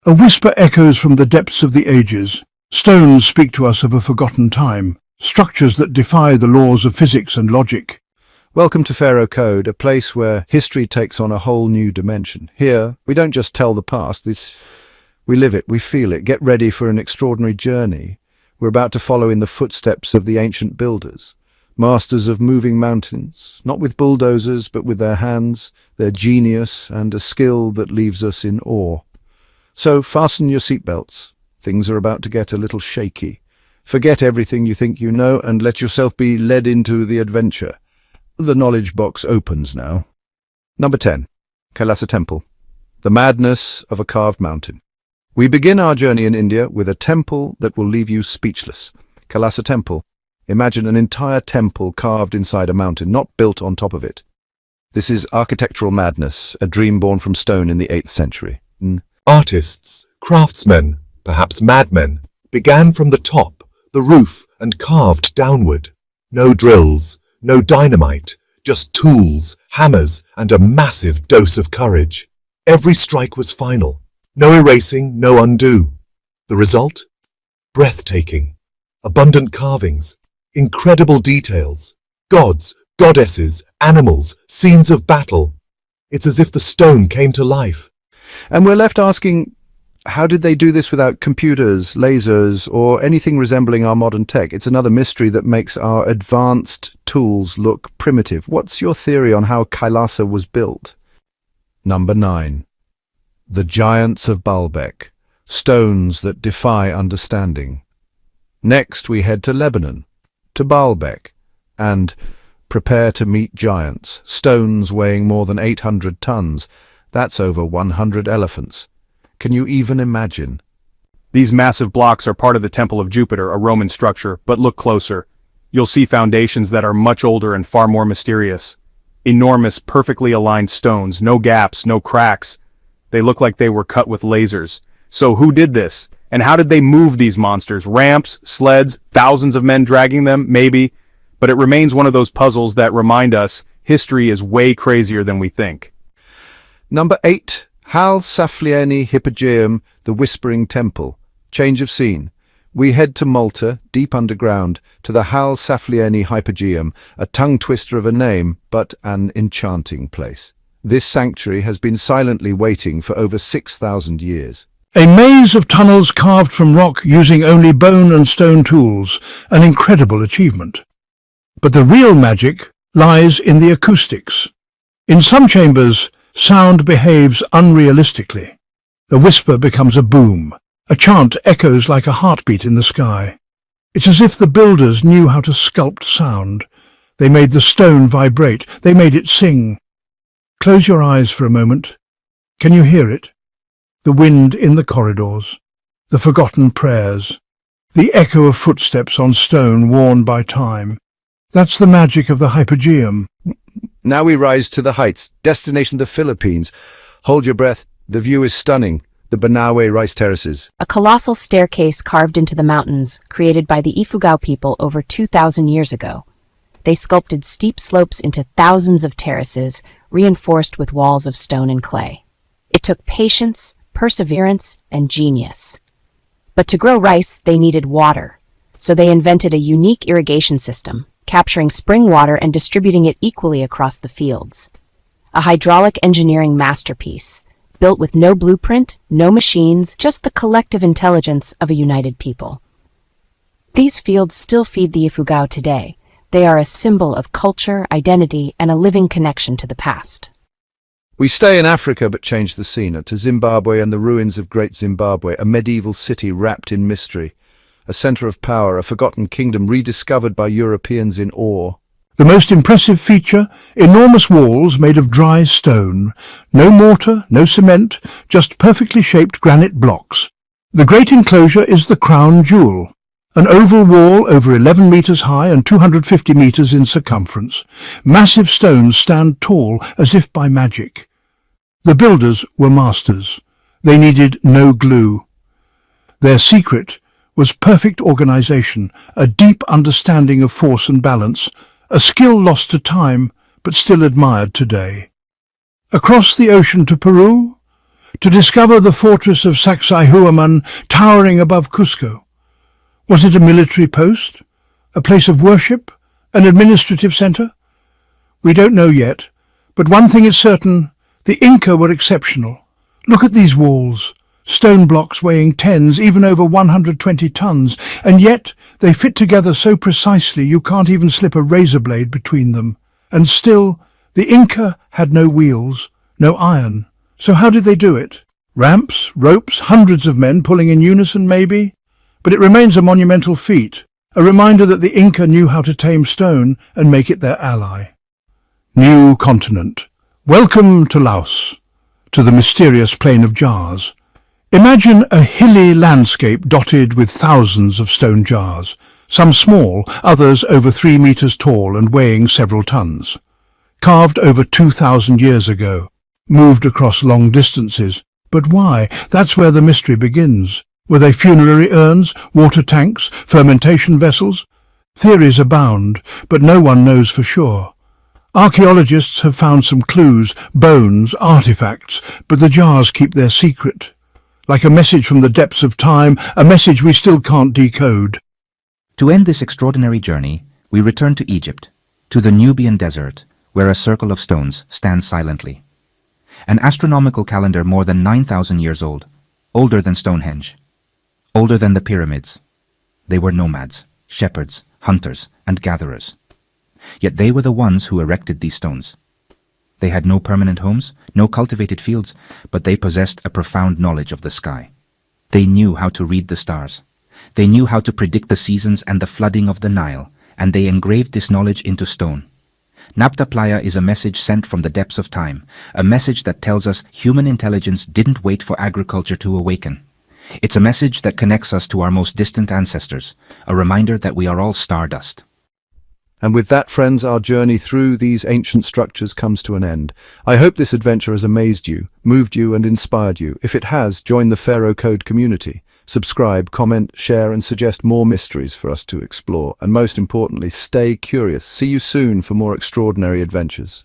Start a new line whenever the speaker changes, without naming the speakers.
A whisper echoes from the depths of the ages. Stones speak to us of a forgotten time, structures that defy the laws of physics and logic.
Welcome to Pharaoh Code, a place where history takes on a whole new dimension. Here, we don't just tell the past, we live it, we feel it. Get ready for an extraordinary journey. We're about to follow in the footsteps of the ancient builders, masters of moving mountains, not with bulldozers, but with their hands, their genius, and a skill that leaves us in awe. So fasten your seatbelts. Things are about to get a little shaky. Forget everything you think you know and let yourself be led into the adventure. The knowledge box opens now. Number 10. Kailasa Temple. The madness of a carved mountain. We begin our journey in India with a temple that will leave you speechless. Kailasa Temple. Imagine an entire temple carved inside a mountain, not built on top of it. This is architectural madness, a dream born from stone in the 8th century.
Artists, craftsmen, perhaps madmen, began from the top, the roof, and carved downward. No drills, no dynamite, just tools, hammers, and a massive dose of courage. Every strike was final. No erasing, no undo. The result? Breathtaking. Abundant carvings, incredible details, gods, goddesses, animals, scenes of battle. It's as if the stone came to life.
And we're left asking, how did they do this without computers, lasers, or anything resembling our modern tech? It's another mystery that makes our advanced tools look primitive. What's your theory on how Kailasa was built? Number 9. The giants of Baalbek, stones that defy understanding. Next we head to Lebanon, to Baalbek, and prepare to meet giants, stones weighing more than 800 tons. That's over 100 elephants. Can you even imagine?
These massive blocks are part of the Temple of Jupiter, a Roman structure, but look closer. You'll see foundations that are much older and far more mysterious. Enormous, perfectly aligned stones, no gaps, no cracks. They look like they were cut with lasers. So who did this? And how did they move these monsters? Ramps, sleds, thousands of men dragging them? Maybe. But it remains one of those puzzles that remind us history is way crazier than we think.
Number 8. Hal Saflieni Hypogeum, the Whispering Temple. Change of scene. We head to Malta, deep underground, to the Hal Saflieni Hypogeum, a tongue-twister of a name, but an enchanting place. This sanctuary has been silently waiting for over 6,000 years.
A maze of tunnels carved from rock using only bone and stone tools, an incredible achievement. But the real magic lies in the acoustics. In some chambers, sound behaves unrealistically. A whisper becomes a boom. A chant echoes like a heartbeat in the sky. It's as if the builders knew how to sculpt sound. They made the stone vibrate. They made it sing. Close your eyes for a moment. Can you hear it? The wind in the corridors, the forgotten prayers, the echo of footsteps on stone worn by time. That's the magic of the Hypogeum.
Now we rise to the heights, destination the Philippines. Hold your breath, the view is stunning, the Banawe rice terraces.
A colossal staircase carved into the mountains, created by the Ifugao people over 2,000 years ago. They sculpted steep slopes into thousands of terraces, reinforced with walls of stone and clay. It took patience, perseverance, and genius. But to grow rice, they needed water, so they invented a unique irrigation system, capturing spring water and distributing it equally across the fields. A hydraulic engineering masterpiece, built with no blueprint, no machines, just the collective intelligence of a united people. These fields still feed the Ifugao today. They are a symbol of culture, identity, and a living connection to the past.
We stay in Africa but change the scene, to Zimbabwe and the ruins of Great Zimbabwe, a medieval city wrapped in mystery. A center of power, a forgotten kingdom rediscovered by Europeans in awe.
The most impressive feature, enormous walls made of dry stone. No mortar, no cement, just perfectly shaped granite blocks. The great enclosure is the crown jewel. An oval wall over 11 meters high and 250 meters in circumference. Massive stones stand tall as if by magic. The builders were masters. They needed no glue. Their secret was perfect organization, a deep understanding of force and balance, a skill lost to time but still admired today. Across the ocean to Peru, to discover the fortress of Sacsayhuaman towering above Cusco. Was it a military post? A place of worship? An administrative center? We don't know yet, but one thing is certain, the Inca were exceptional. Look at these walls, stone blocks weighing tens, even over 120 tons, and yet they fit together so precisely you can't even slip a razor blade between them. And still, the Inca had no wheels, no iron. So how did they do it? Ramps, ropes, hundreds of men pulling in unison maybe? But it remains a monumental feat, a reminder that the Inca knew how to tame stone and make it their ally. New continent. Welcome to Laos, to the mysterious plain of jars. Imagine a hilly landscape dotted with thousands of stone jars, some small, others over 3 meters tall and weighing several tons. Carved over 2,000 years ago, moved across long distances. But why? That's where the mystery begins. Were they funerary urns, water tanks, fermentation vessels? Theories abound, but no one knows for sure. Archaeologists have found some clues, bones, artifacts, but the jars keep their secret. Like a message from the depths of time, a message we still can't decode.
To end this extraordinary journey, we return to Egypt, to the Nubian desert, where a circle of stones stands silently. An astronomical calendar more than 9,000 years old, older than Stonehenge, older than the pyramids. They were nomads, shepherds, hunters, and gatherers. Yet they were the ones who erected these stones. They had no permanent homes, no cultivated fields, but they possessed a profound knowledge of the sky. They knew how to read the stars. They knew how to predict the seasons and the flooding of the Nile, and they engraved this knowledge into stone. Nabta Playa is a message sent from the depths of time, a message that tells us human intelligence didn't wait for agriculture to awaken. It's a message that connects us to our most distant ancestors, a reminder that we are all stardust.
And with that, friends, our journey through these ancient structures comes to an end. I hope this adventure has amazed you, moved you, and inspired you. If it has, join the Pharaoh Code community. Subscribe, comment, share, and suggest more mysteries for us to explore. And most importantly, stay curious. See you soon for more extraordinary adventures.